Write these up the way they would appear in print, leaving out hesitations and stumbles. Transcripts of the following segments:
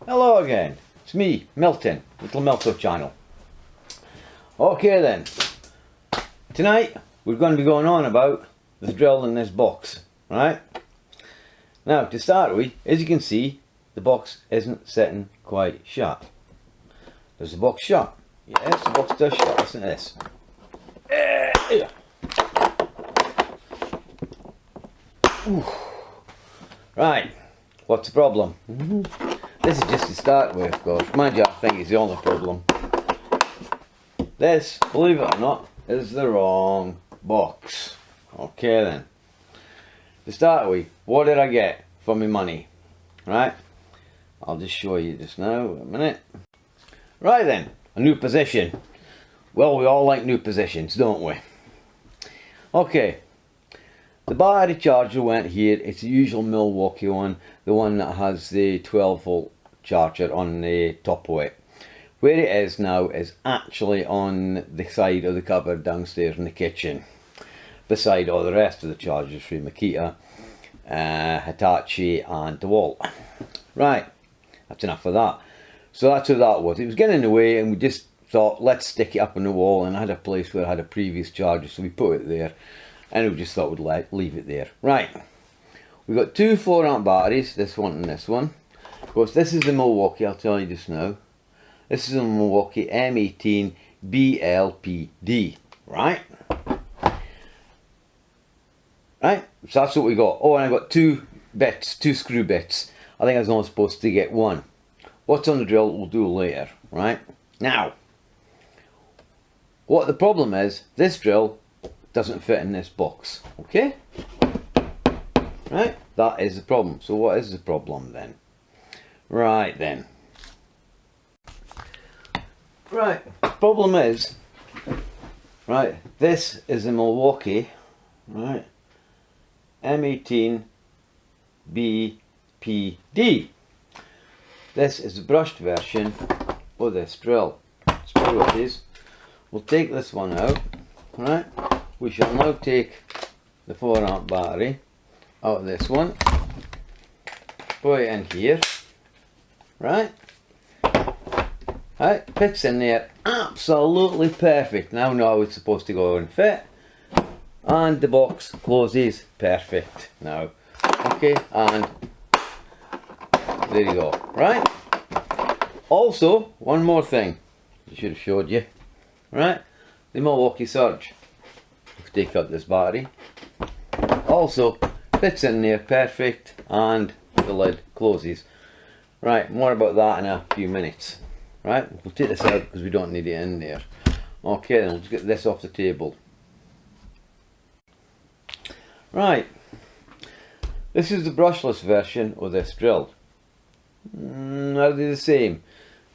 Hello again, it's me, Milton, Little Milto channel. Okay then, tonight we're going to be going on about the drill in this box, right? Now to start with, as you can see, the box isn't sitting quite shut. Does the box shut? Yes, the box does shut, listen to this. Right, what's the problem? This is just to start with, of course. Mind you, I think it's the only problem. This, believe it or not, is the wrong box. Okay then. To start with, what did I get for my money? Right? I'll just show you just now, a minute. Right then, a new position. Well, we all like new positions, don't we? Okay. The battery charger went here. It's the usual Milwaukee one, the one that has the 12 volt charger on the top of it. Where it is now is actually on the side of the cupboard downstairs in the kitchen, beside all the rest of the chargers from Makita, Hitachi and Dewalt. Right, that's enough of that. So that's what that was. It was getting in the way and we just thought, let's stick it up on the wall, and I had a place where I had a previous charger, so we put it there. And we just thought we'd leave it there. Right, we've got two 4 amp batteries, this one and this one. Of course, this is the Milwaukee, I'll tell you just now. This is a Milwaukee M18 BLPD, right? Right, so that's what we got. Oh, and I got two screw bits. I think I was only supposed to get one. What's on the drill we'll do later, right? Now, what the problem is, this drill doesn't fit in this box, okay? Right, that is the problem. So what is the problem then? Right then. Right, the problem is, right, this is a Milwaukee, right, M18 BLPD. This is the brushed version of this drill. So what it is, we'll take this one out, right? We shall now take the 4 amp battery out of this one, put it in here, right? Right, fits in there absolutely perfect. Now know it's supposed to go and fit, and the box closes perfect now. Okay, and there you go, right? Also, one more thing I should have showed you, right? The Milwaukee Surge. Take out this battery, also fits in there perfect, and the lid closes. Right, more about that in a few minutes. Right, we'll take this out because we don't need it in there. Okay, then let's get this off the table. Right, this is the brushless version of this drill. Are they the same?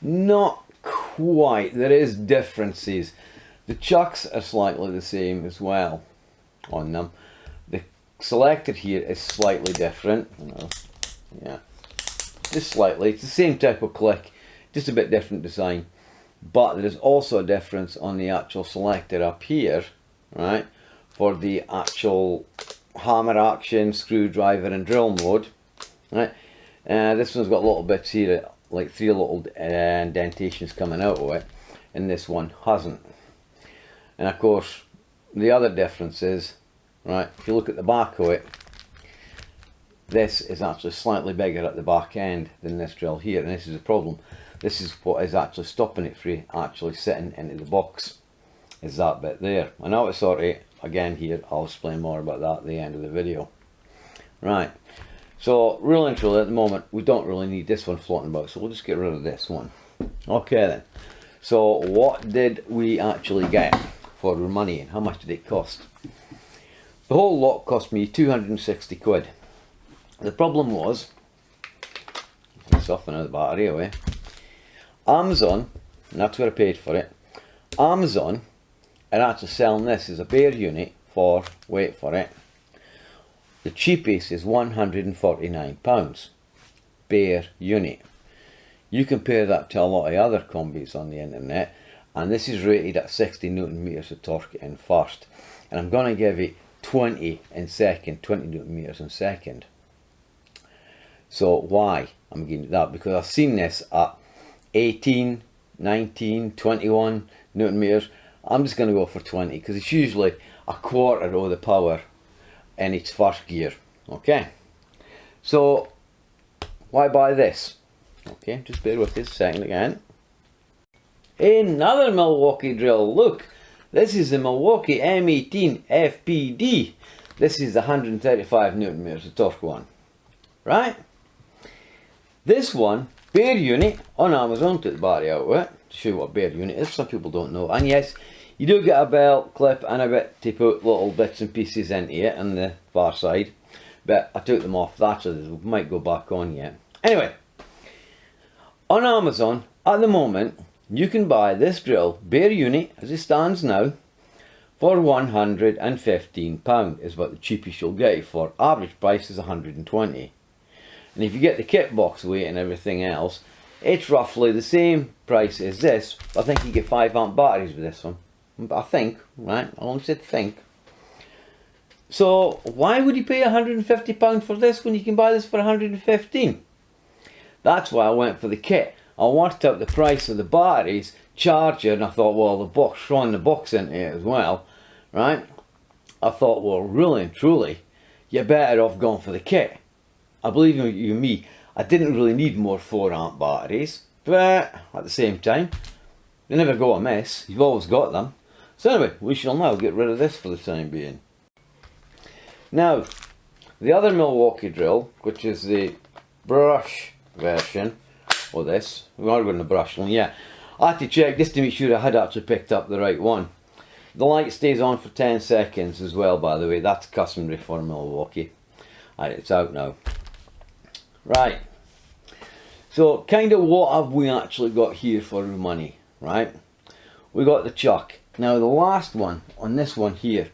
Not quite, there is differences. The chucks are slightly the same as well on them. The selector here is slightly different. Yeah, just slightly. It's the same type of click, just a bit different design. But there is also a difference on the actual selector up here, right? For the actual hammer action, screwdriver and drill mode, right? This one's got little bits here, like 3 little indentations coming out of it, and this one hasn't. And of course, the other difference is, right, if you look at the back of it, this is actually slightly bigger at the back end than this drill here, and this is the problem. This is what is actually stopping it from actually sitting into the box, is that bit there. And how to sort it, again here, I'll explain more about that at the end of the video. Right, so really and truly at the moment, we don't really need this one floating about, so we'll just get rid of this one. Okay then, so what did we actually get for our money, and how much did it cost? The whole lot cost me 260 quid. The problem was, soften out the battery away, Amazon, and that's where I paid for it, Amazon are actually selling this as a bare unit for, wait for it, the cheapest is £149, bare unit. You compare that to a lot of other combis on the internet, and this is rated at 60 Newton meters of torque in first, and I'm going to give it 20 in second, 20 Newton meters in second. So why I'm getting that? Because I've seen this at 18, 19, 21 Newton meters. I'm just going to go for 20 because it's usually a quarter of the power in its first gear. Okay, so why buy this? Okay, just bear with this a second again. Another Milwaukee drill. Look, this is the Milwaukee M18 FPD. This is the 135 Newton meters, the torque one, right? This one, bare unit on Amazon. Took the battery out of it to show you what bare unit is. Some people don't know. And yes, you do get a belt clip and a bit to put little bits and pieces into it on the far side, but I took them off that, so they might go back on yet. Anyway, on Amazon at the moment you can buy this drill bare unit as it stands now for £115 is what the cheapest you'll get it for. Average price is 120, and if you get the kit box weight and everything else, it's roughly the same price as this. I think you get 5 amp batteries with this one. I think, right? I only said think. So why would you pay £150 for this when you can buy this for 115? That's why I went for the kit. I worked out the price of the batteries, charger, and I thought, well, the box, throwing the box into it as well, right? I thought, well, really and truly, you're better off going for the kit. I believe you me, I didn't really need more 4 amp batteries, but at the same time, they never go amiss. You've always got them. So anyway, we shall now get rid of this for the time being. Now, the other Milwaukee drill, which is the brush version of this, we are going to brush one, yeah. I had to check just to make sure I had actually picked up the right one. The light stays on for 10 seconds as well, by the way. That's customary for Milwaukee. Alright, it's out now. Right. So, kind of what have we actually got here for our money, right? We got the chuck. Now, the last one, on this one here,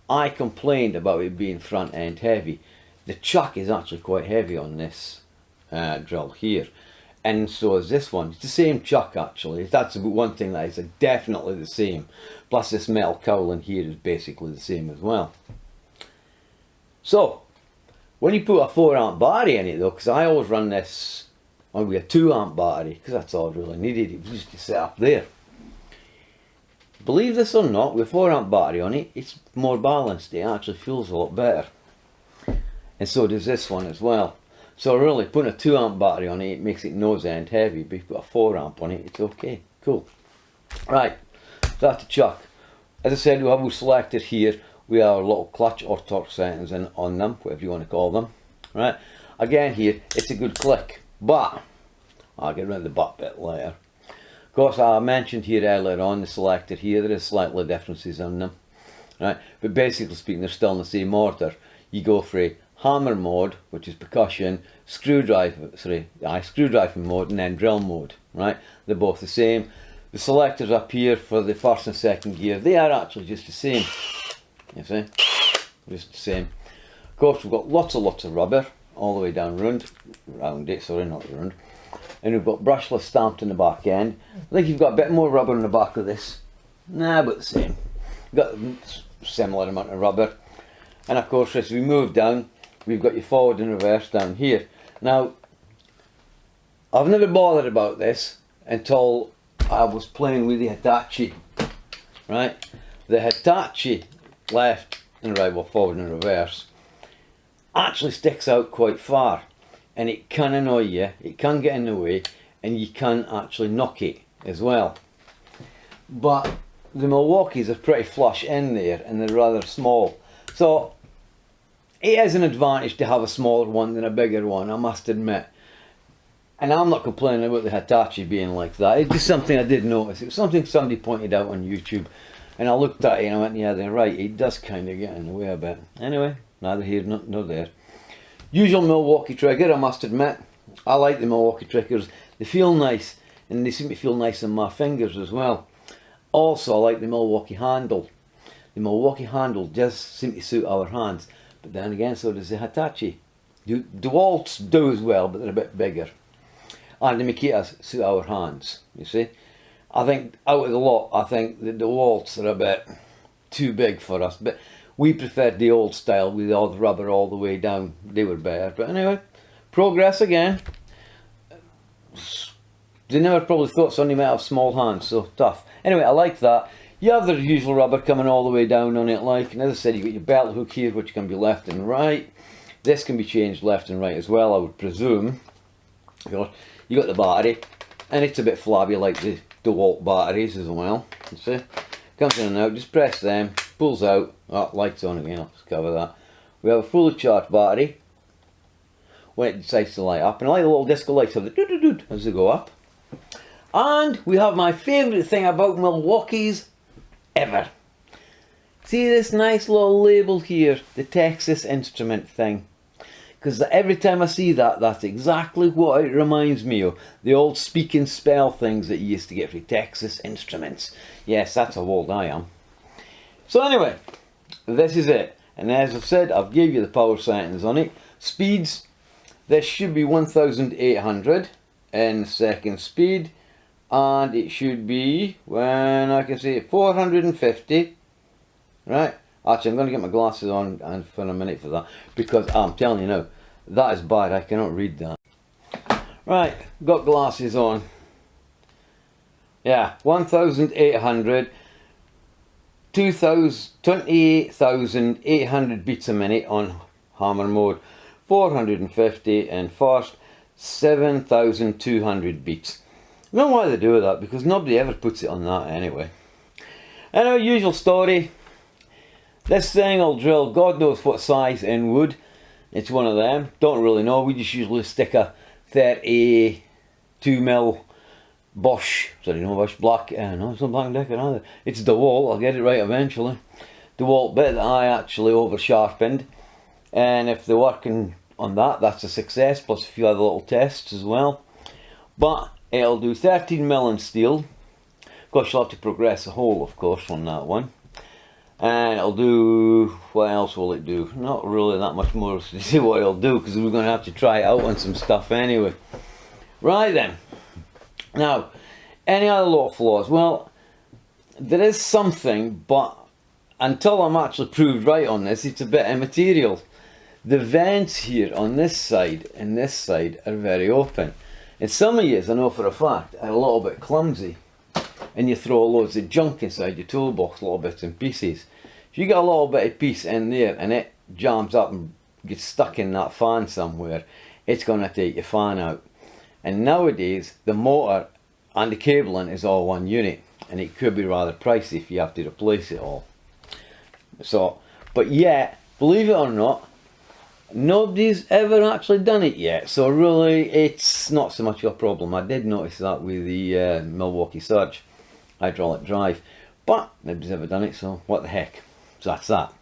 I complained about it being front end heavy. The chuck is actually quite heavy on this drill here, and so is this one. It's the same chuck actually. That's one thing that is definitely the same. Plus this metal cowling here is basically the same as well. So when you put a 4 amp battery in it though, because I always run this with a 2 amp battery because that's all I really needed. It was just to set up there. Believe this or not, with a 4 amp battery on it, it's more balanced. It actually feels a lot better. And so does this one as well. So really, putting a 2 amp battery on it, it makes it nose end heavy. But if you've got a 4 amp on it, it's okay. Cool. Right, so that's the chuck. As I said, we have selected here. We have a little clutch or torque settings on them, whatever you want to call them. Right. Again here, it's a good click. But, I'll get rid of the butt bit later. Of course, I mentioned here earlier on, the selector here, there is slightly differences on them. Right, but basically speaking, they're still in the same order. You go for a hammer mode, which is percussion, screwdriving mode, and then drill mode. Right, they're both the same. The selectors up here for the first and second gear, they are actually just the same. You see, just the same. Of course, we've got lots of rubber all the way down round it. Sorry, not round. And we've got brushless stamped in the back end. I think you've got a bit more rubber in the back of this. Nah, but the same. You've got a similar amount of rubber. And of course, as we move down, we've got your forward and reverse down here. Now, I've never bothered about this until I was playing with the Hitachi. Right? The Hitachi left and right, well, forward and reverse, actually sticks out quite far. And it can annoy you, it can get in the way, and you can actually knock it as well. But the Milwaukees are pretty flush in there, and they're rather small. So it is an advantage to have a smaller one than a bigger one, I must admit. And I'm not complaining about the Hitachi being like that. It's just something I did notice. It was something somebody pointed out on YouTube, and I looked at it and I went, yeah, they're right. It does kind of get in the way a bit. Anyway, neither here nor there. Usual Milwaukee trigger, I must admit. I like the Milwaukee triggers. They feel nice, and they seem to feel nice on my fingers as well. Also, I like the Milwaukee handle. The Milwaukee handle does seem to suit our hands, but then again, so does the Hitachi. Dewalt's do as well, but they're a bit bigger. And the Makitas suit our hands, you see. I think, out of the lot, I think the Dewalt's are a bit too big for us, but we preferred the old style with all the rubber all the way down. They were better, but anyway, progress again. They never probably thought somebody might have small hands, so tough. Anyway, I like that. You have the usual rubber coming all the way down on it, like, and as I said, you got your belt hook here, which can be left and right. This can be changed left and right as well, I would presume. You got the battery, and it's a bit flabby like the Dewalt batteries as well. You see, comes in and out. Just press them, pulls out. Oh, lights on again. I'll just cover that. We have a fully charged battery when it decides to light up, and I like the little disco lights have the doo-doo-doo as they go up. And we have my favourite thing about Milwaukee's ever. See this nice little label here, the Texas Instrument thing. Because every time I see that, that's exactly what it reminds me of. The old speak and spell things that you used to get for Texas Instruments. Yes, that's how old I am. So anyway, this is it. And as I've said, I've gave you the power settings on it. Speeds, this should be 1800 in second speed. And it should be, when I can see it, 450. Right? Actually, I'm going to get my glasses on and for a minute for that. Because I'm telling you now, that is bad. I cannot read that. Right, got glasses on. Yeah, 1800. 28,800 beats a minute on hammer mode. 450 in first. 7,200 beats. I don't know why they do that, because nobody ever puts it on that anyway. Anyway, usual story. This thing will drill God knows what size in wood. It's one of them. Don't really know. We just usually stick a 32mm Bosch. Sorry, no Bosch black. No, it's not Black & Decker either. It's Dewalt. I'll get it right eventually. Dewalt bit that I actually over sharpened. And if they're working on that, that's a success. Plus a few other little tests as well. But it'll do 13mm in steel. Of course, you'll have to progress the hole, of course, on that one. And it'll do, what else will it do? Not really that much more to see what it'll do, because we're going to have to try it out on some stuff anyway. Right then. Now, any other little flaws? Well, there is something, but until I'm actually proved right on this, it's a bit immaterial. The vents here on this side and this side are very open. And some of you, I know for a fact, are a little bit clumsy. And you throw loads of junk inside your toolbox, little bits and pieces. If you get a little bit of piece in there and it jams up and gets stuck in that fan somewhere, it's going to take your fan out. And nowadays, the motor and the cabling is all one unit. And it could be rather pricey if you have to replace it all. So, but yet, believe it or not, nobody's ever actually done it yet, so really it's not so much of a problem. I did notice that with the Milwaukee Surge hydraulic drive, but nobody's ever done it, so what the heck. So that's that.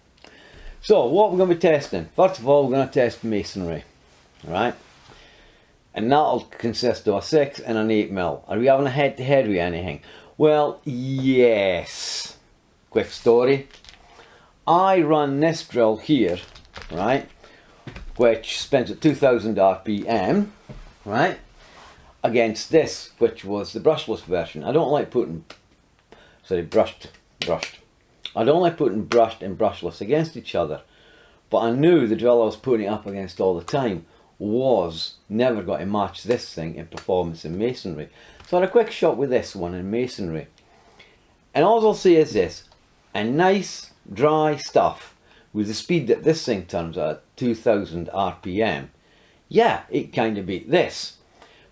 So what we're going to be testing, first of all we're going to test masonry, right? And that'll consist of a 6 and an 8mm. Are we having a head to head with anything? Well, yes. Quick story. I run this drill here, right, which spins at 2000 RPM, right, against this, which was the brushless version. I don't like putting, brushed. I don't like putting brushed and brushless against each other, but I knew the drill I was putting it up against all the time was never going to match this thing in performance in masonry. So I had a quick shot with this one in masonry, and all I'll say is this: a nice dry stuff with the speed that this thing turns at 2000 RPM, yeah, it kind of beat this.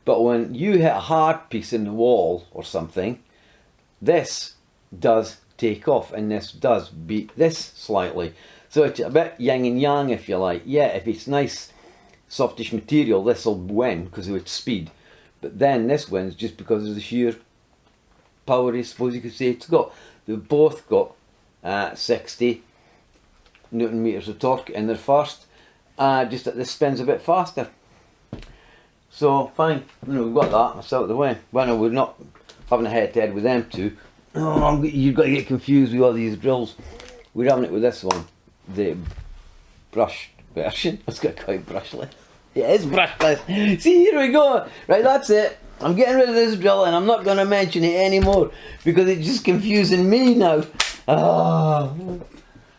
But when you hit a hard piece in the wall or something, this does take off, and this does beat this slightly. So it's a bit yin and yang, if you like. Yeah, if it's nice softish material, this will win because of its speed, but then this wins just because of the sheer power, I suppose you could say, it's got. They've both got 60 Newton meters of torque in their first, just that this spins a bit faster. So fine, we've got that, that's out of the way. Well, no, we're not having a head to head with them two. Oh, you've got to get confused with all these drills. We're having it with this one, the brushed version. Let's get quite brushless. Yeah, it's brushless. See, here we go. Right, that's it. I'm getting rid of this drill and I'm not going to mention it anymore because it's just confusing me now. Oh,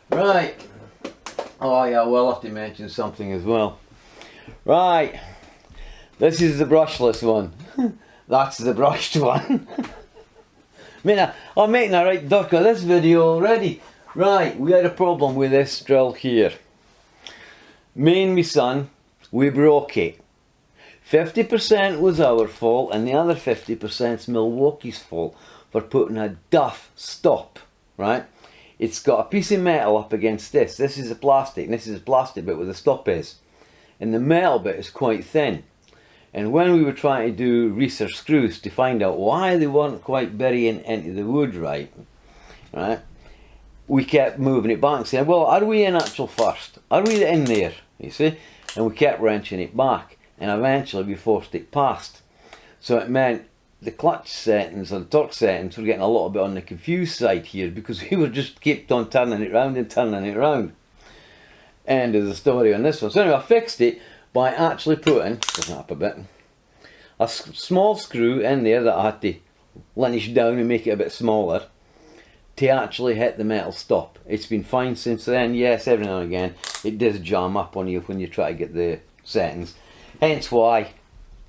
right. Oh yeah, we'll have to mention something as well. Right, This is the brushless one. That's the brushed one. I'm making a right duck of this video already. Right, we had a problem with this drill here. Me and my son, we broke it. 50% was our fault and the other 50% is Milwaukee's fault for putting a duff stop, right? It's got a piece of metal up against this. This is a plastic, and this is a plastic bit where the stop is. And the metal bit is quite thin. And when we were trying to do research screws to find out why they weren't quite burying into the wood right, we kept moving it back, saying, well, are we in actual first? Are we in there? You see? And we kept wrenching it back. And eventually we forced it past. So it meant the clutch settings or the torque settings were getting a little bit on the confused side here, because we were just kept on turning it round and turning it round. End of the story on this one. So anyway, I fixed it by actually putting, doesn't up a bit, a small screw in there that I had to linish down and make it a bit smaller to actually hit the metal stop. It's been fine since then. Yes, every now and again it does jam up on you when you try to get the settings. Hence why,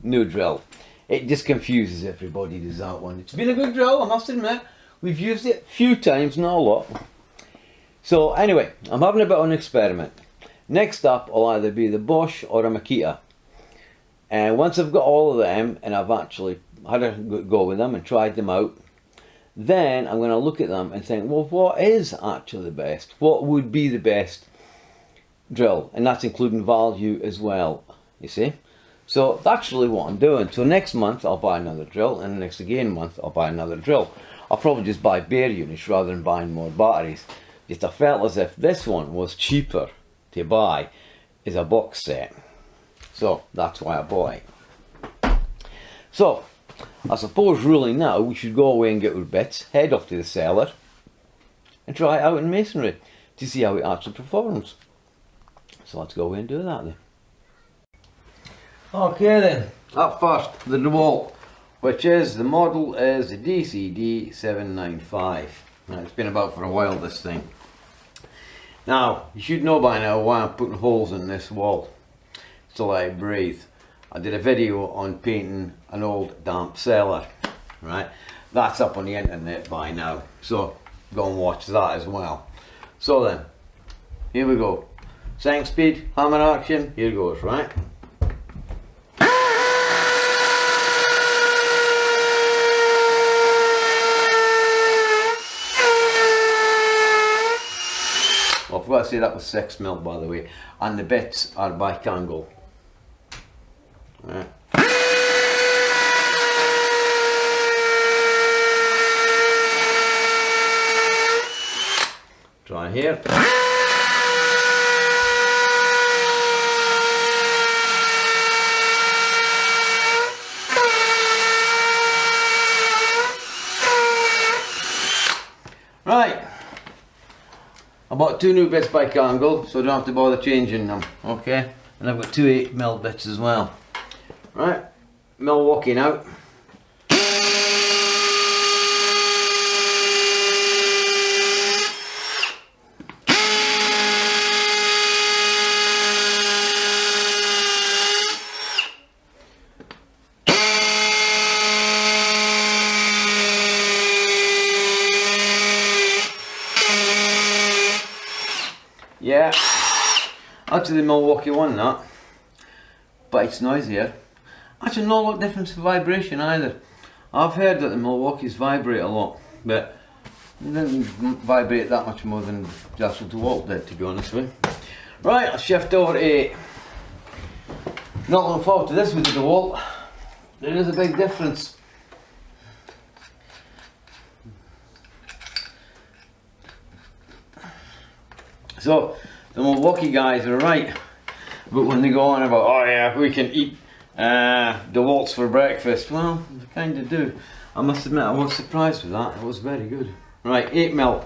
new drill. It just confuses everybody, does that one. It's been a good drill, I must admit. We've used it a few times, not a lot. So anyway, I'm having a bit of an experiment. Next up will either be the Bosch or a Makita. And once I've got all of them and I've actually had a go with them and tried them out, then I'm going to look at them and think, well, what is actually the best? What would be the best drill? And that's including value as well, you see. So that's really what I'm doing. So next month I'll buy another drill, and the next again month I'll buy another drill. I'll probably just buy bare units rather than buying more batteries. Just I felt as if this one was cheaper to buy as a box set. So that's why I bought it. So I suppose really now we should go away and get our bits, head off to the cellar and try it out in masonry to see how it actually performs. So let's go away and do that then. Okay then, up first, the Dewalt, which is, the model is the DCD795. Now, it's been about for a while, this thing. Now, you should know by now why I'm putting holes in this wall, to let it breathe. I did a video on painting an old damp cellar, right? That's up on the internet by now, so go and watch that as well. So then, here we go. Sank speed, hammer action, here goes, right? Well, I forgot to say that was 6mm, by the way, and the bits are back angle. Right. Try here. Right. I bought two new bits by angle, so I don't have to bother changing them, okay? And I've got two 8mm bits as well. Right, Milwaukee now. Yeah, actually the Milwaukee won that, but it's noisier. Actually not a lot of difference for vibration either. I've heard that the Milwaukees vibrate a lot, but they didn't vibrate that much more than just what Dewalt did, to be honest with you. Right, I'll shift over to, not looking forward to this with the Dewalt. There is a big difference. So the Milwaukee guys are right, but when they go on about, oh yeah, we can eat Dewalts for breakfast, well, they kind of do. I must admit I was surprised with that. It was very good. Right, 8mm.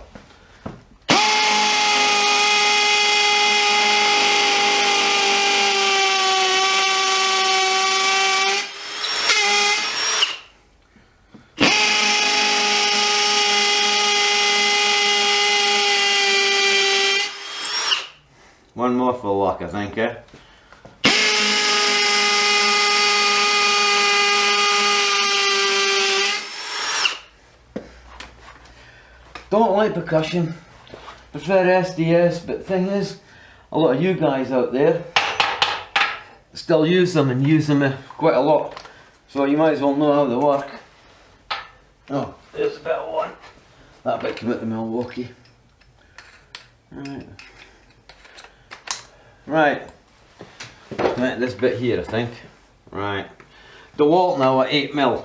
One more for luck, I think, eh? Don't like percussion, prefer SDS, but the thing is, a lot of you guys out there still use them and use them quite a lot, so you might as well know how they work. Oh, there's a better one. That bit came out the Milwaukee. Right, right, this bit here I think. Right, Dewalt now at 8mm.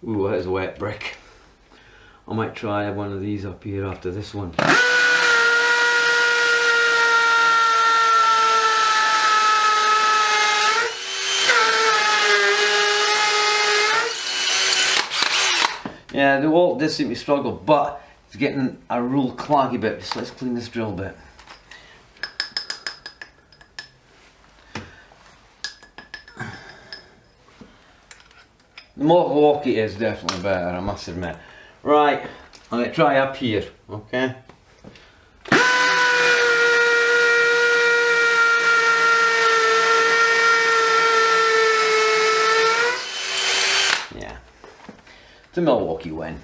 Ooh, that is a wet brick. I might try one of these up here after this one. Yeah, the Dewalt did seem to struggle, but it's getting a real claggy bit. So let's clean this drill bit. The Milwaukee is definitely better, I must admit. Right, I'm going to try up here, okay? Yeah, it's a Milwaukee win.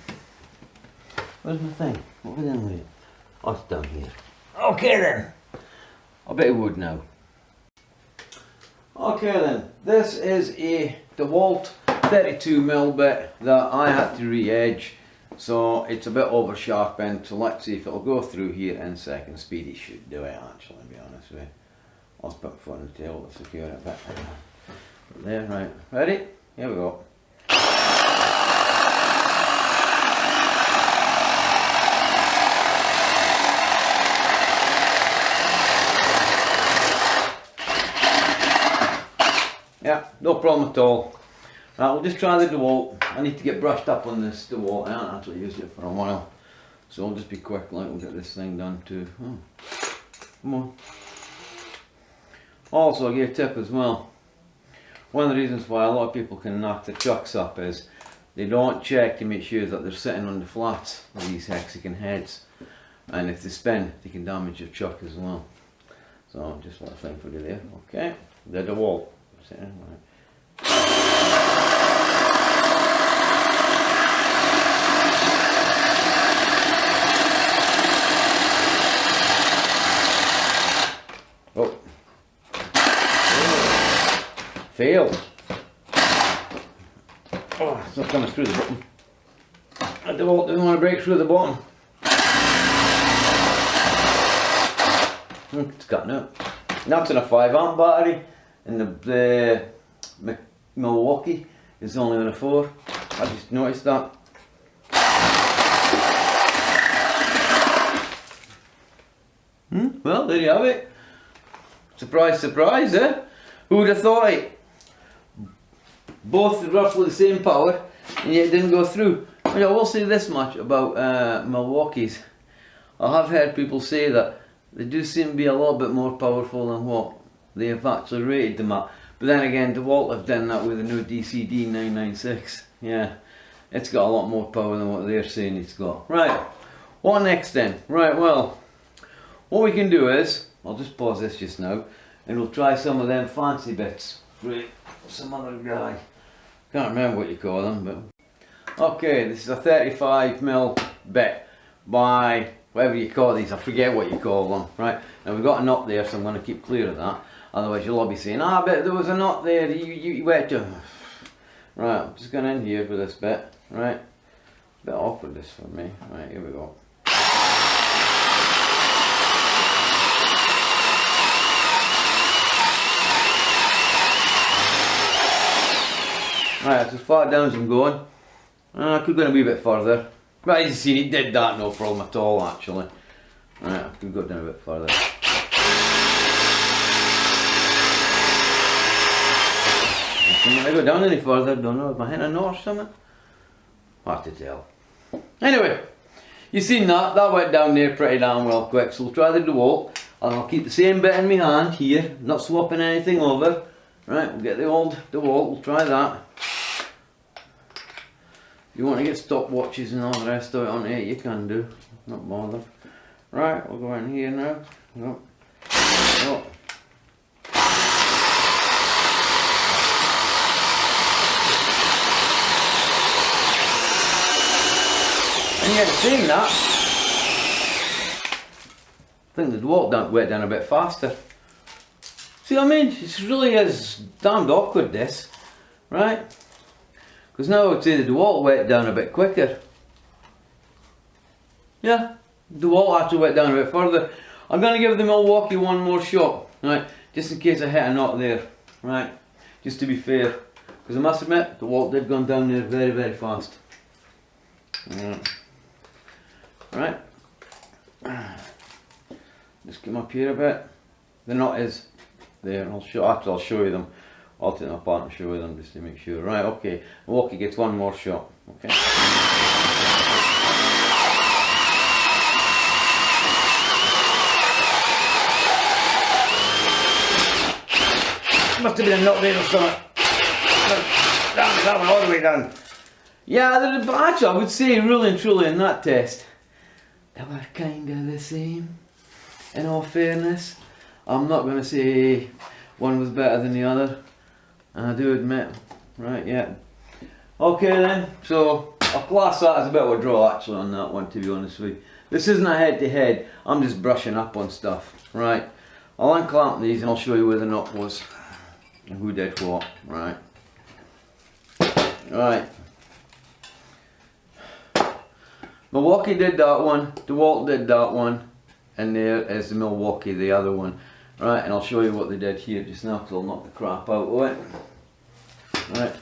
Where's my thing? What was in there? Oh, it's down here. Okay then, a bit of wood now. Okay then, this is a Dewalt 32mm bit that I had to re-edge, so it's a bit over sharp end, so let's see if it'll go through here in second speed. It should do it actually, to be honest with you. I'll put my foot on the tail to secure it a bit. There, right, ready? Here we go. Yeah, no problem at all. Right, we'll just try the Dewalt. I need to get brushed up on this Dewalt. I haven't actually used it for a while, so I'll just be quick, like we'll get this thing done too. Oh, come on. Also, I'll give you a tip as well. One of the reasons why a lot of people can knock their chucks up is they don't check to make sure that they're sitting on the flats of these hexagon heads, and if they spin, they can damage your chuck as well. So just one thing for you there. Okay, the Dewalt. Right. Oh. Failed. Oh, it's not coming through the bottom. I don't want to break through the bottom. It's cutting out. That's in a 5 amp battery, and the Milwaukee is only on a 4. I just noticed that. Well, there you have it. Surprise, surprise, eh? Who would have thought it? Both roughly the same power, and yet it didn't go through. I mean, I will say this much about Milwaukees. I have heard people say that they do seem to be a little bit more powerful than what they have actually rated them at. But then again, Dewalt have done that with the new DCD795. Yeah, it's got a lot more power than what they're saying it's got. Right, what next then? Right, well, what we can do is, I'll just pause this just now, and we'll try some of them fancy bits for some other guy. Can't remember what you call them, but... Okay, this is a 35mm bit by whatever you call these, I forget what you call them. Right, now we've got a knot there, so I'm going to keep clear of that. Otherwise you'll all be saying, ah, but there was a knot there, you wet to... Right, I'm just going in here with this bit, right. A bit awkward this for me. Right, here we go. Right, that's as far down as I'm going. I could go a wee bit further. But as you see, it did that no problem at all actually. Right, I could go down a bit further. Can I go down any further? Don't know, am I hitting a knot or something? Hard to tell. Anyway, you've seen that, that went down there pretty damn well quick, so we'll try the Dewalt. And I'll keep the same bit in my hand here, not swapping anything over. Right, we'll get the old Dewalt, we'll try that. If you want to get stopwatches and all the rest of it on it, you can do, not bothered. Right, we'll go in here now. Oh. And yet saying that, I think the Dewalt went down a bit faster. See what I mean? It really is damned awkward, this, right? Because now I would say the Dewalt went down a bit quicker. Yeah, the Dewalt actually went down a bit further. I'm going to give the Milwaukee one more shot, right? Just in case I hit a knot there, right? Just to be fair. Because I must admit, the Dewalt did go down there very, very fast. Right. Just come up here a bit. The knot is there. I'll show you them. I'll take them apart and show you them just to make sure. Right, okay. Milwaukee gets one more shot. Okay. Must have been a knot there or something. Damn, that one all the way down. Yeah, but actually I would say really and truly in that test, they were kind of the same. In all fairness, I'm not going to say one was better than the other. I do admit. Right, yeah. Okay then, so I'll class that as a bit of a draw actually on that one, to be honest with you. This isn't a head to head, I'm just brushing up on stuff. Right, I'll unclamp these and I'll show you where the knot was. And who did what, right. Right. Milwaukee did that one, Dewalt did that one, and there is the Milwaukee, the other one. Right, and I'll show you what they did here just now because I'll knock the crap out of it. Right.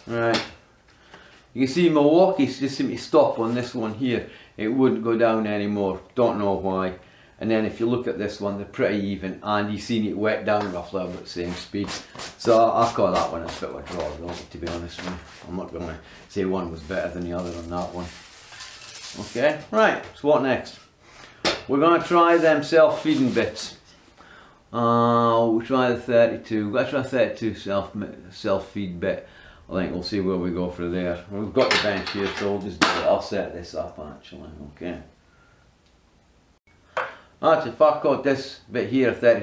Right. You can see Milwaukee just seemed to stop on this one here. It wouldn't go down anymore, don't know why. And then if you look at this one, they're pretty even, and you've seen it wet down roughly about the same speed. So I've got that one as a bit of a draw, though, to be honest with you. I'm not going to say one was better than the other on that one. Okay, right, so what next? We're going to try them self-feeding bits. We'll try the 32. We'll try 32 self-feed bit. I think we'll see where we go for there. We've got the bench here, so we'll just do it. I'll set this up actually, okay. Actually, if I caught this bit here 30,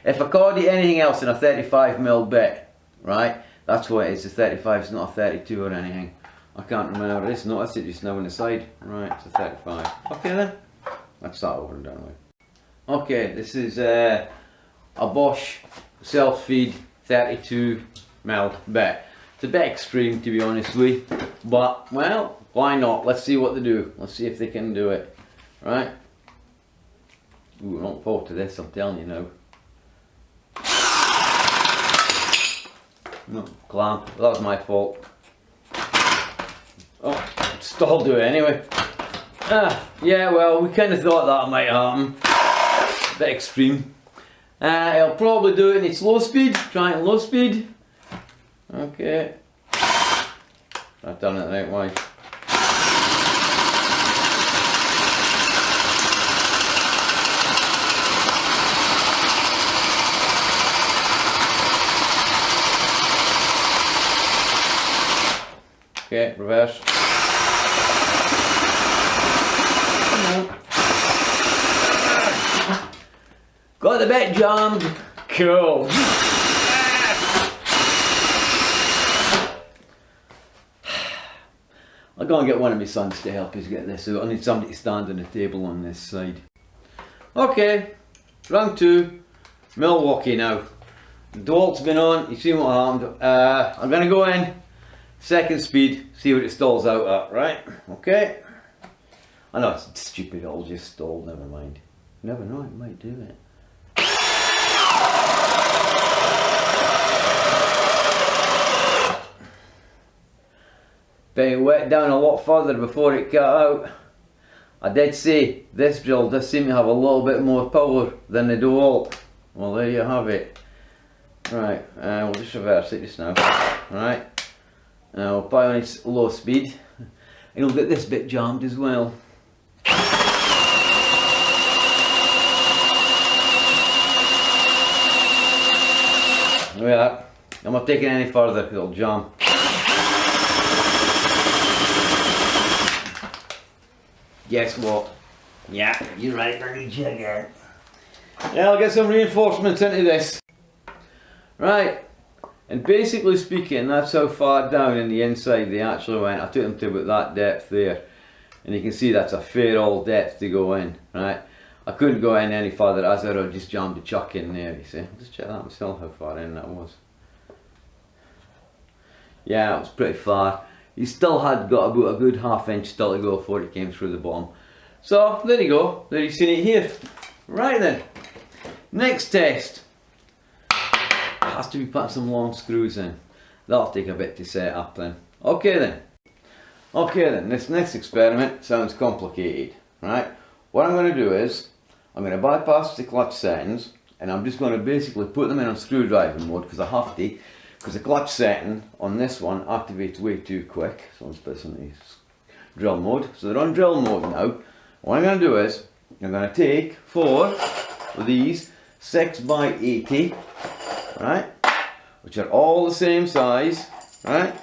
if I called it anything else than a 35mm bit, right, that's what it is, a 35, it's not a 32 or anything. I can't remember this, notice it just now on the side. Right, it's a 35. Okay then, that's that over and done with. Okay, this is a Bosch self-feed 32mm bit. It's a bit extreme, to be honest with you, but, well, why not? Let's see what they do. Let's see if they can do it. Right? Ooh, I don't fall to this, I'm telling you now. No, clamp. That was my fault. Oh, still do it anyway. Yeah, well, we kind of thought that might happen. A bit extreme. I'll probably do it in its low speed. Try it in low speed. Okay. I've done it the right way. Okay, reverse. Got the bit jammed. Cool. I'll go and get one of my sons to help us get this out. I need somebody to stand on the table on this side. Okay, round 2. Milwaukee now. The Dewalt's been on, you've seen what happened. I'm going to go in. Second speed, see what it stalls out at, right? Okay. I know it's stupid, it'll just stall, never mind. You never know, it might do it. But it wet down a lot further before it cut out. I did say this drill does seem to have a little bit more power than the Dewalt. Well, there you have it. Right, we'll just reverse it just now. Right. Now we'll put on its low speed and we'll get this bit jammed as well. Look at that. I'm not taking it any further because it'll jam. Guess what? Yeah, you're right, I need you again. Yeah, I'll get some reinforcements into this. Right. And basically speaking, that's how far down in the inside they actually went. I took them to about that depth there. And you can see that's a fair old depth to go in, right? I couldn't go in any further, as I would just jammed the chuck in there, you see. I'll just check that myself, how far in that was. Yeah, it was pretty far. He still had got about a good half-inch still to go before it came through the bottom. So, there you go. There you've seen it here. Right then. Next test. Has to be putting some long screws in. That'll take a bit to set up then. Okay then. Okay then, this next experiment sounds complicated, right? What I'm going to do is, I'm going to bypass the clutch settings, and I'm just going to basically put them in on screwdriving mode, because I have to, because the clutch setting on this one activates way too quick. So let's put some in drill mode. So they're on drill mode now. What I'm going to do is, I'm going to take 4 of these 6x80, right, which are all the same size, right,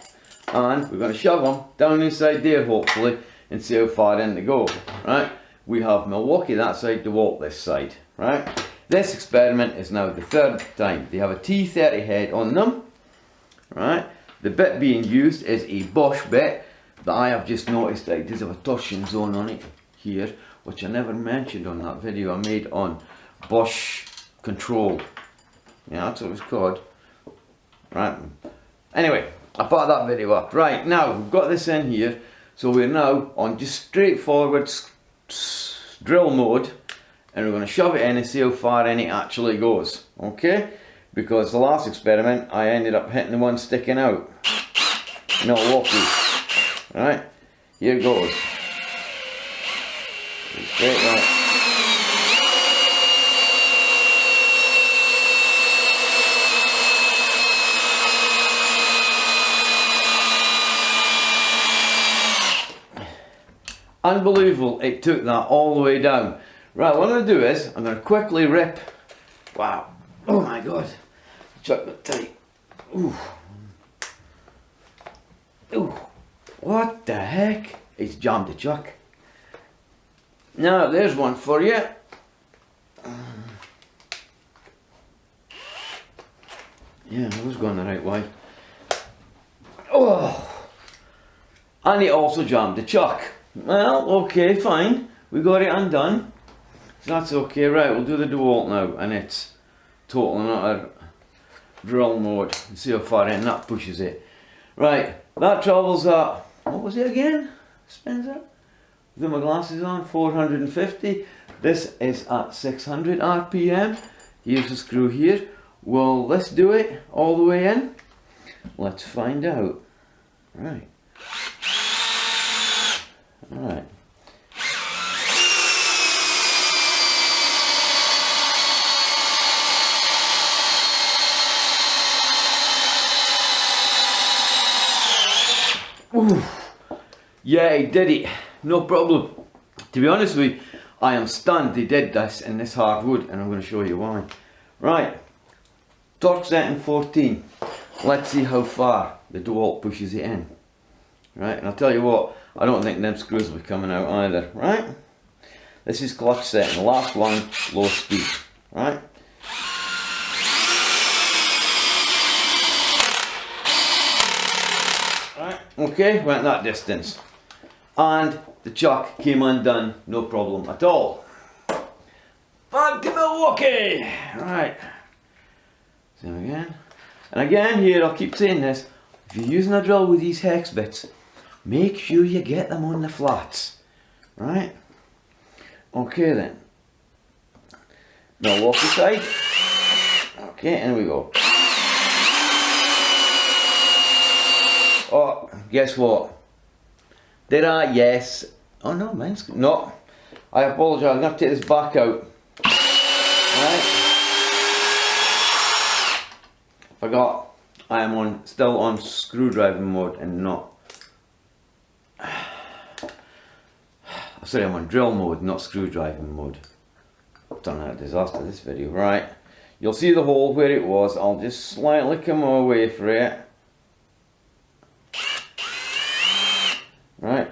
and we're going to shove them down inside there hopefully and see how far in they go, right. We have Milwaukee that side, Dewalt this side, right. This experiment is now the 3rd time. They have a T30 head on them, right. The bit being used is a Bosch bit that I have just noticed that it does have a torsion zone on it here, which I never mentioned on that video I made on Bosch control. Yeah, that's what it was called. Right. Anyway, I put that video up. Right, now we've got this in here, so we're now on just straightforward drill mode, and we're going to shove it in and see how far in it actually goes. Okay? Because the last experiment I ended up hitting the one sticking out. Milwaukee. Right, here goes. Straight right. Unbelievable, it took that all the way down. Right, what I'm going to do is, I'm going to quickly rip. Wow, oh my god, chuck that tight. Ooh. Ooh, what the heck? It's jammed the chuck. Now, there's one for you. Yeah, I was going the right way. Oh, and it also jammed the chuck. Well, okay, fine. We got it undone. So that's okay. Right, we'll do the Dewalt now, and it's total and utter drill mode. See how far in that pushes it. Right, that travels at, what was it again, Spencer? With my glasses on, 450. This is at 600 RPM. Here's the screw here. Will this do it all the way in? Let's find out. Right. Alright. Ooh. Yeah, he did it. No problem. To be honest with you, I am stunned they did this in this hardwood, and I'm going to show you why. Right. Torque setting 14. Let's see how far the Dewalt pushes it in. Right, and I'll tell you what, I don't think them screws will be coming out either, right? This is clutch setting, the last one, low speed, right? Right, okay, went that distance. And the chuck came undone, no problem at all. Back to Milwaukee! Right. So again. And again here, I'll keep saying this, if you're using a drill with these hex bits, make sure you get them on the flats, right? Okay then. Milwaukee side. Okay, in we go. Oh, guess what? Did I? Yes. Oh no, mine's no. I apologise. I'm going to take this back out. Right. Forgot. I am still on screwdriving mode and not. Sorry, I'm on drill mode, not screwdriving mode. Done a disaster this video. Right, you'll see the hole where it was. I'll just slightly come away for it. Right.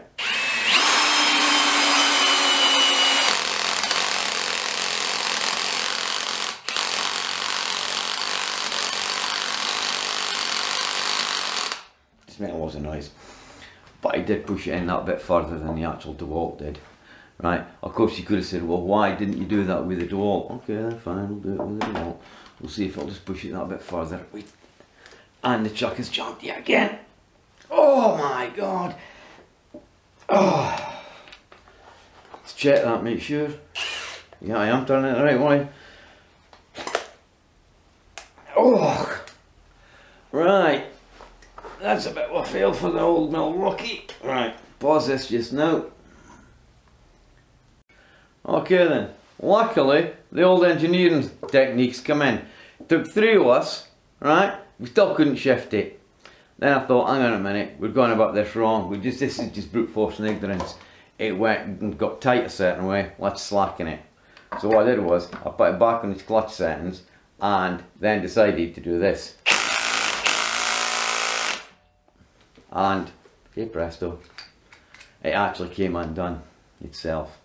Right, he did push it in that bit further than the actual Dewalt did. Right, of course you could have said, well, why didn't you do that with the Dewalt? Okay, then fine, we'll do it with the Dewalt. We'll see if I'll just push it that bit further. Wait. And the chuck has jumped yet again. Oh my god. Oh. Let's check that, make sure. Yeah, I am turning it the right way. Oh. Right. That's a bit of a fail for the old Milwaukee. Right, pause this just now. Okay then, luckily the old engineering techniques come in. Took 3 of us, right? We still couldn't shift it. Then I thought, hang on a minute, we're going about this wrong. This is just brute force and ignorance. It went and got tight a certain way, let's slacken it. So what I did was, I put it back on its clutch settings and then decided to do this. And, hey presto, it actually came undone itself.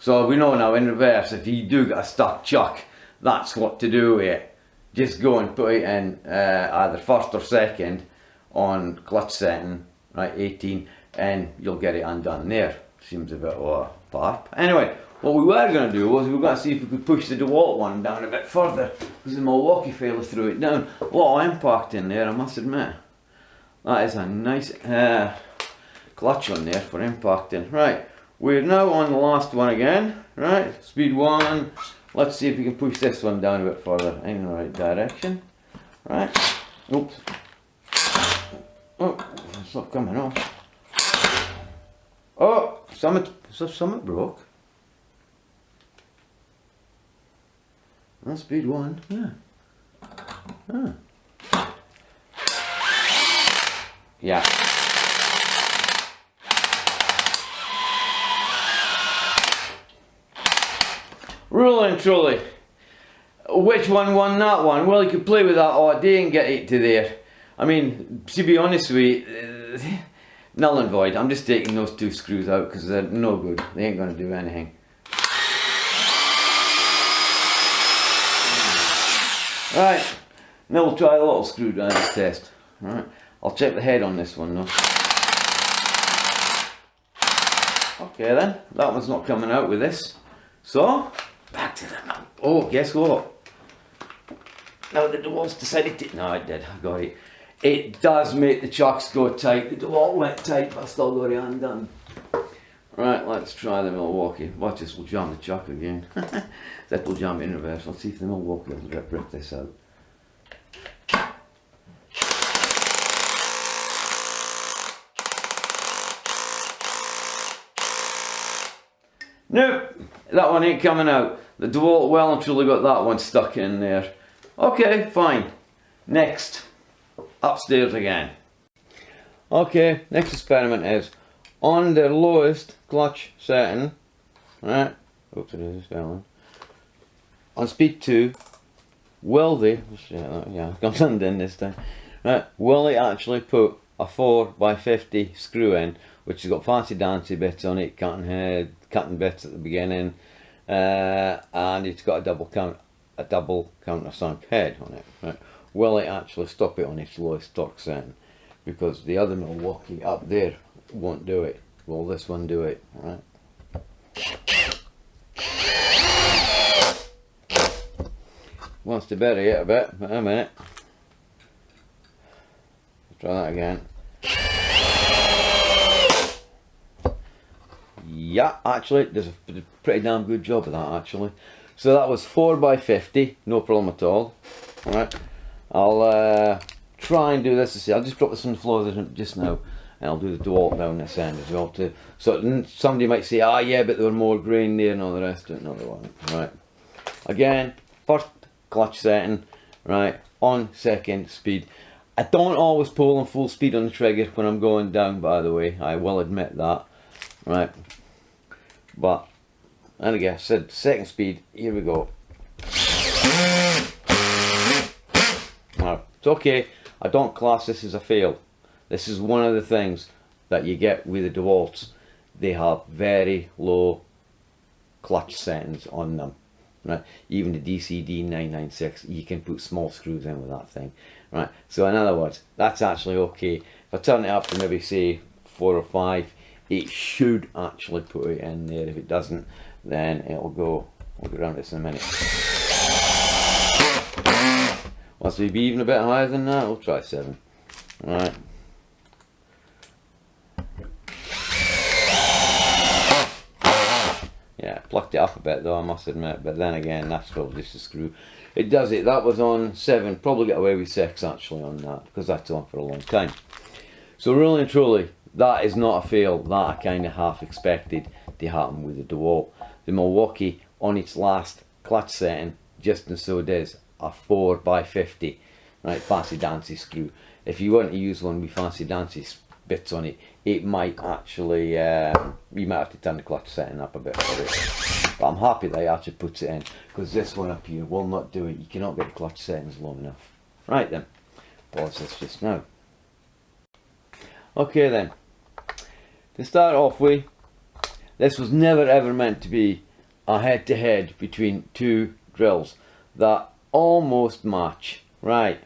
So we know now in reverse, if you do get a stuck chuck, that's what to do with it. Just go and put it in either first or second on clutch setting, right, 18, and you'll get it undone there. Seems a bit of a parp. Anyway, what we were going to do was we were going to see if we could push the Dewalt one down a bit further, because the Milwaukee fella threw it down. A lot of impact in there, I must admit. That is a nice clutch on there for impacting. Right, we're now on the last one again. Right, speed 1. Let's see if we can push this one down a bit further in the right direction. Right, oops. Oh, it's not coming off. Oh, something broke. That's speed 1, yeah. Ah. Yeah. Really and truly, which one won that one? Well, you could play with that all day and get it to there. I mean, to be honest with you, null and void. I'm just taking those 2 screws out because they're no good. They ain't going to do anything. Right, now we'll try a little screwdriver test. Right, I'll check the head on this one though. Okay then, that one's not coming out with this. So, back to the nut. Oh, guess what? Now the Dewalt's decided to... No, it did, I got it. It does make the chucks go tight. The Dewalt went tight, but I still got it undone. Right, let's try the Milwaukee. Watch this, we'll jam the chuck again. That will jam in reverse. Let's see if the Milwaukee will rip this out. Nope, that one ain't coming out. The Dewalt well and truly got that one stuck in there. Okay, fine. Next, upstairs again. Okay, next experiment is on the lowest clutch setting, right? Oops, it is spelling. On speed 2, will they? Yeah, comes undone this time. Right? Will it actually put a 4x50 screw in, which has got fancy dancy bits on it, cutting bits at the beginning, and it's got a double countersunk head on it. Right? Will it actually stop it on its lowest torque setting? Because the other Milwaukee up there won't do it. Will this one do it? Right? Wants to bury it a bit, but a minute. Try that again. Yeah, actually, does a pretty damn good job of that actually. So that was 4x50, no problem at all. Alright, I'll try and do this to see. I'll just drop this on the floor just now, and I'll do the Dewalt down this end as well too. So somebody might say, ah yeah, but there were more grain there and all the rest of it. No, there weren't. Right, again, first clutch setting, right, on second speed. I don't always pull on full speed on the trigger when I'm going down, by the way, I will admit that, right, but, and again, I said second speed, here we go. Right, it's okay, I don't class this as a fail. This is one of the things that you get with the Dewalts. They have very low clutch settings on them. Right, even the DCD795, you can put small screws in with that thing. Right, so in other words, that's actually okay. If I turn it up to maybe say 4 or 5, it should actually put it in there. If it doesn't, then it'll go. We'll get around this in a minute. Wants to be even a bit higher than that, we'll try 7. Alright. Yeah, plucked it up a bit though, I must admit, but then again, that's probably just a screw. It does it. That was on 7, probably get away with 6 actually on that, because that's on for a long time. So really and truly, that is not a fail. That I kind of half expected to happen with the Dewalt. The Milwaukee, on its last clutch setting, just and so it is, a 4x50, right, fancy dancy screw. If you want to use one with fancy dancy bits on it, it might actually, you might have to turn the clutch setting up a bit for it. But I'm happy that he actually puts it in, because this one up here will not do it. You cannot get the clutch settings long enough. Right then, pause this just now. Okay then, to start off with, this was never ever meant to be a head-to-head between two drills that almost match, right?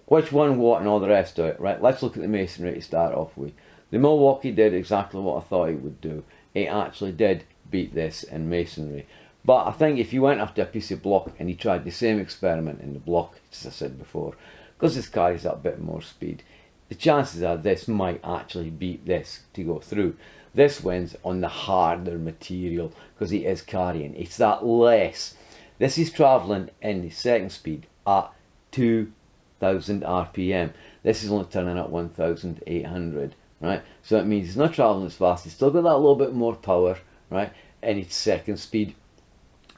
Which one what and all the rest of it, right? Let's look at the masonry to start off with. The Milwaukee did exactly what I thought it would do. It actually did beat this in masonry. But I think if you went after a piece of block and you tried the same experiment in the block, as I said before, because this carries that bit more speed, the chances are this might actually beat this to go through. This wins on the harder material because it is carrying. It's that less. This is travelling in the second speed at 2,000 RPM. This is only turning at 1,800, right? So that means it's not travelling as fast. It's still got that little bit more power, right? And it's second speed.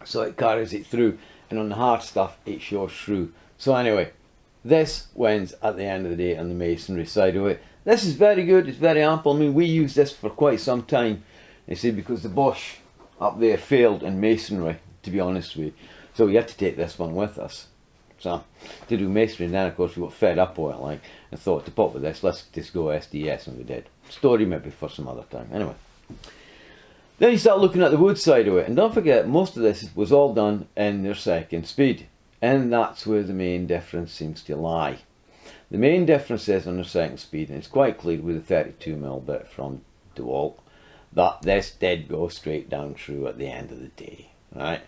So it carries it through. And on the hard stuff, it shows through. So anyway, this wins at the end of the day on the masonry side of it. This is very good, it's very ample. I mean, we used this for quite some time, you see, because the Bosch up there failed in masonry, to be honest with you. So we had to take this one with us. So, to do masonry, and then of course we got fed up with it, like, and thought to pop with this, let's just go SDS, and we did. Story maybe for some other time. Anyway. Then you start looking at the wood side of it, and don't forget, most of this was all done in their second speed. And that's where the main difference seems to lie. The main difference is on the second speed, and it's quite clear with the 32mm bit from Dewalt that this did go straight down through at the end of the day, right?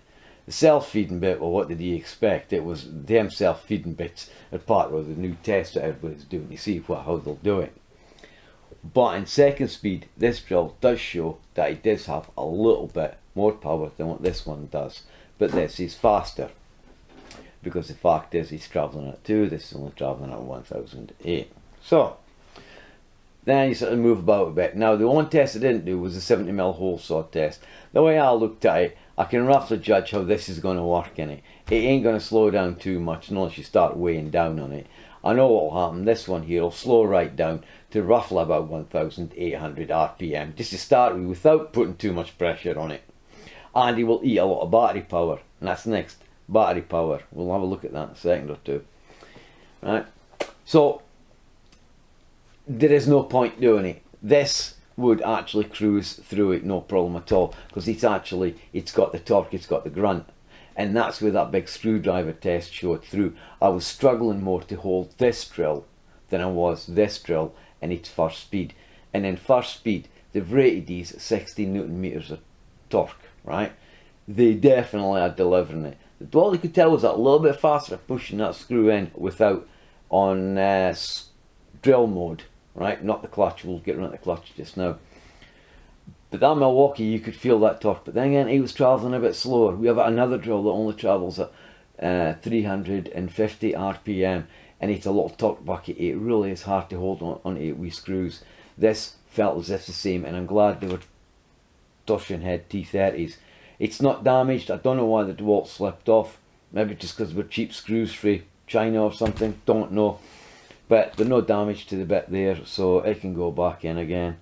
The self-feeding bit, well, what did you expect? It was them self-feeding bits are part of the new test that everybody's doing to see how they'll do it. But in second speed, this drill does show that it does have a little bit more power than what this one does, but this is faster. Because the fact is he's travelling at 2, this is only travelling at 1,008. So, then you sort of move about a bit. Now the one test I didn't do was the 70mm hole saw test. The way I looked at it, I can roughly judge how this is going to work in it. It ain't going to slow down too much unless you start weighing down on it. I know what will happen, this one here will slow right down to roughly about 1,800 RPM, just to start with, without putting too much pressure on it. And he will eat a lot of battery power, and that's next. Battery power, we'll have a look at that in a second or two. Right, so there is no point doing it. This would actually cruise through it no problem at all, because it's got the torque, it's got the grunt, and that's where that big screwdriver test showed through. I was struggling more to hold this drill than I was this drill in its first speed, and in first speed they've rated these at 16 Newton meters of torque, right? They definitely are delivering it. All you could tell was that a little bit faster at pushing that screw in without on drill mode, right? Not the clutch, we'll get around the clutch just now. But that Milwaukee, you could feel that torque, but then again, he was travelling a bit slower. We have another drill that only travels at 350 RPM, and it's a little torque bucket. It really is hard to hold on 8 wee screws. This felt as if the same, and I'm glad they were torsion head T30s. It's not damaged. I don't know why the Dewalt slipped off. Maybe just because we're cheap screws free China or something. Don't know. But there's no damage to the bit there, so it can go back in again.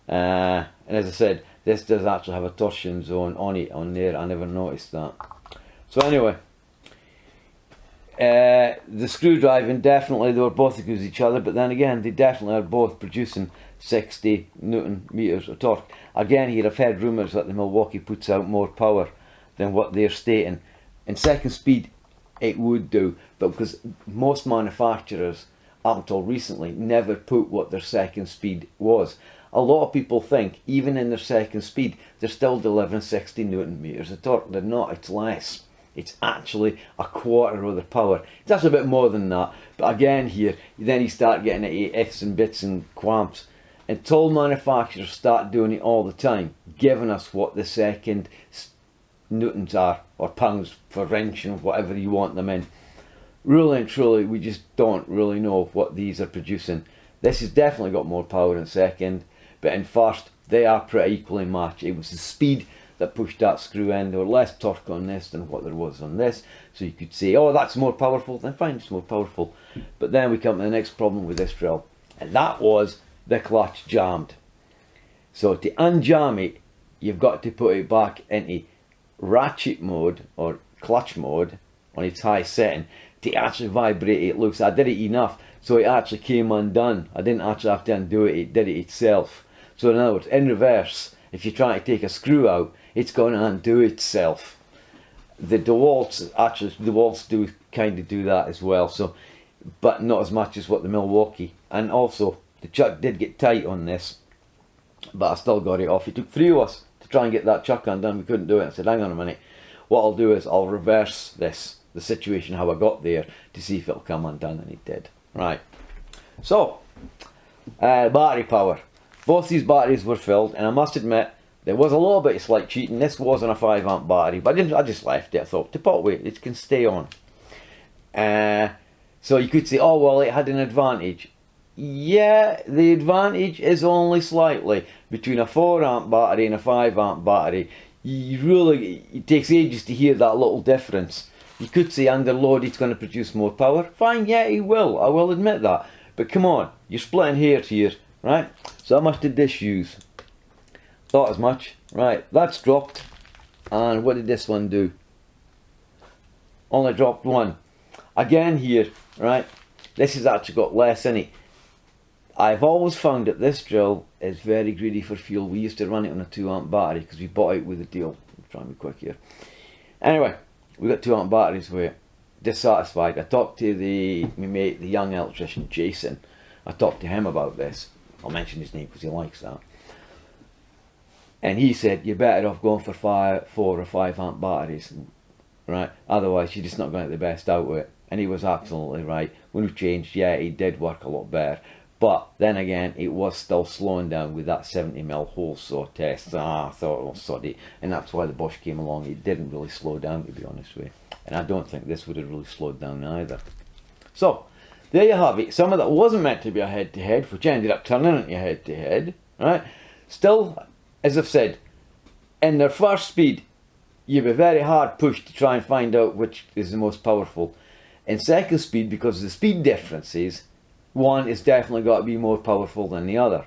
And as I said, this does actually have a torsion zone on it on there. I never noticed that. So anyway, the screwdriving, definitely they were both against each other, but then again they definitely are both producing 60 Newton meters of torque. Again here I've heard rumours that the Milwaukee puts out more power than what they're stating. In second speed it would do, but because most manufacturers up until recently, never put what their second speed was. A lot of people think, even in their second speed, they're still delivering 60 Newton meters of torque. They're not, it's less. It's actually a quarter of their power. It's actually a bit more than that. But again here, then you start getting it ifs and bits and quamps. Until manufacturers start doing it all the time, giving us what the second newtons are, or pounds for wrenching, whatever you want them in. Really and truly, we just don't really know what these are producing. This has definitely got more power in second, but in first, they are pretty equally matched. It was the speed that pushed that screw in. There was less torque on this than what there was on this. So you could say, oh, that's more powerful. Then fine, it's more powerful. But then we come to the next problem with this drill. And that was the clutch jammed. So to unjam it, you've got to put it back into ratchet mode or clutch mode on its high setting to actually vibrate it. Looks, I did it enough so it actually came undone. I didn't actually have to undo it, it did it itself. So in other words, in reverse, if you're trying to take a screw out, it's going to undo itself. The Dewalts, actually, the Dewalts do kind of do that as well, so, but not as much as what the Milwaukee. And also, the chuck did get tight on this, but I still got it off. It took 3 of us to try and get that chuck undone. We couldn't do it. I said, hang on a minute. What I'll do is I'll reverse this, the situation how I got there, to see if it'll come undone, and it did. Right. So, battery power. Both these batteries were filled, and I must admit, there was a little bit of slight cheating. This wasn't a 5 amp battery, but I just left it. I thought, to put away, it can stay on. So you could say, oh well, it had an advantage. Yeah, the advantage is only slightly. Between a 4 amp battery and a 5 amp battery, it takes ages to hear that little difference. You could say under load it's going to produce more power. Fine, yeah, it will. I will admit that. But come on, you're splitting hairs here, right? So how much did this use? Thought as much. Right, that's dropped. And what did this one do? Only dropped 1. Again here, right, this has actually got less in it. I've always found that this drill is very greedy for fuel. We used to run it on a 2 amp battery because we bought it with a deal. I'm trying to be quick here. Anyway, we got 2 amp batteries with it. Dissatisfied. I talked to my mate, the young electrician, Jason. I talked to him about this. I'll mention his name because he likes that. And he said, you're better off going for 4 or 5 amp batteries, right? Otherwise, you're just not going to get the best out of it. And he was absolutely right. When we changed, yeah, it did work a lot better. But then again, it was still slowing down with that 70mm hole saw test. I thought, oh, soddy. And that's why the Bosch came along. It didn't really slow down, to be honest with you. And I don't think this would have really slowed down either. So, there you have it. Some of that wasn't meant to be a head-to-head, which ended up turning into a head-to-head, right? Still, as I've said, in their first speed, you'd be very hard pushed to try and find out which is the most powerful. In second speed, because of the speed differences, one is definitely got to be more powerful than the other.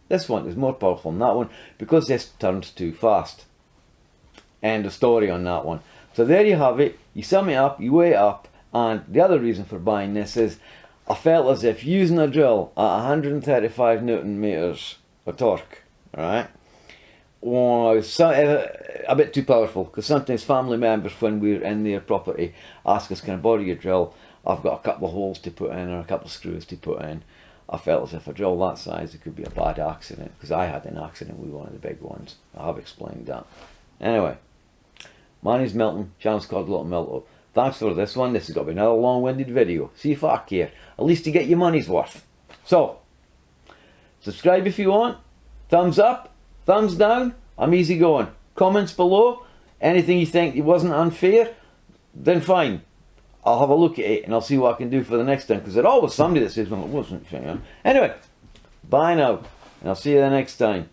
This one is more powerful than that one because this turns too fast. End of story on that one. So there you have it. You sum it up, you weigh it up, and the other reason for buying this is I felt as if using a drill at 135 Newton meters of torque, alright, was a bit too powerful, because sometimes family members, when we're in their property, ask us, can I borrow your drill? I've got a couple of holes to put in or a couple of screws to put in. I felt as if a drill that size, it could be a bad accident, because I had an accident with one of the big ones. I have explained that. Anyway, my name's Milton, channel's called Little Milton. Thanks for this one. This has got to be another long-winded video. See if I care. At least you get your money's worth. So, subscribe if you want. Thumbs up. Thumbs down. I'm easy going. Comments below. Anything you think it wasn't unfair, then fine. I'll have a look at it and I'll see what I can do for the next time. Because there's always somebody that says, well, it wasn't fair. Anyway, bye now. And I'll see you the next time.